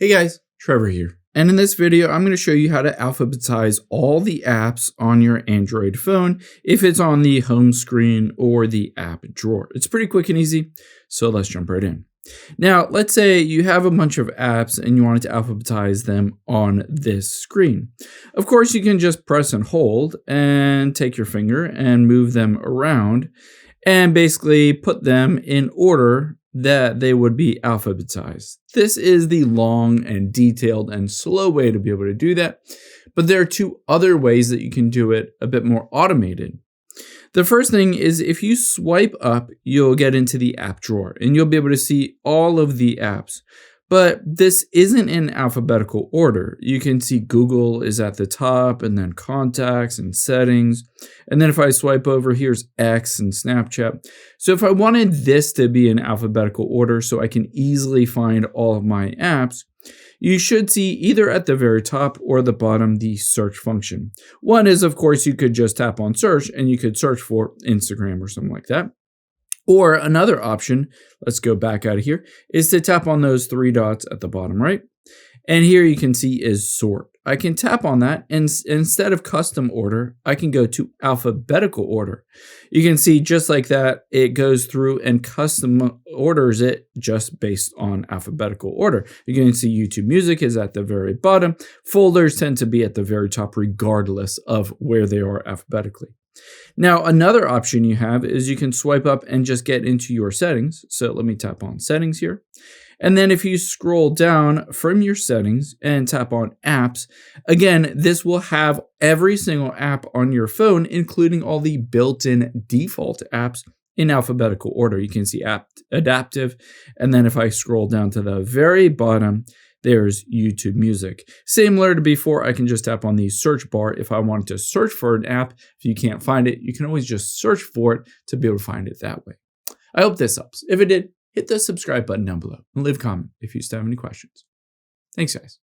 Hey guys, Trevor here. And in this video, I'm going to show you how to alphabetize all the apps on your Android phone if it's on the home screen or the app drawer. It's pretty quick and easy, so let's jump right in. Now, let's say you have a bunch of apps and you wanted to alphabetize them on this screen. Of course, you can just press and hold and take your finger and move them around and basically put them in order that they would be alphabetized. This is the long and detailed and slow way to be able to do that, but there are two other ways that you can do it a bit more automated. The first thing is if you swipe up, you'll get into the app drawer and you'll be able to see all of the apps. But this isn't in alphabetical order. You can see Google is at the top and then contacts and settings. And then if I swipe over, here's X and Snapchat. So if I wanted this to be in alphabetical order so I can easily find all of my apps, you should see either at the very top or the bottom the search function. One is, of course, you could just tap on search and you could search for Instagram or something like that. Or another option, let's go back out of here, is to tap on those three dots at the bottom right. And here you can see is sort. I can tap on that and instead of custom order, I can go to alphabetical order. You can see just like that, it goes through and custom orders it just based on alphabetical order. You can see YouTube Music is at the very bottom. Folders tend to be at the very top regardless of where they are alphabetically. Now, another option you have is you can swipe up and just get into your settings. So let me tap on settings here. And then if you scroll down from your settings and tap on apps, again, this will have every single app on your phone, including all the built-in default apps in alphabetical order. You can see app adaptive. And then if I scroll down to the very bottom, there's YouTube Music. Similar to before, I can just tap on the search bar if I wanted to search for an app. If you can't find it, you can always just search for it to be able to find it that way. I hope this helps. If it did, hit the subscribe button down below and leave a comment if you still have any questions. Thanks, guys.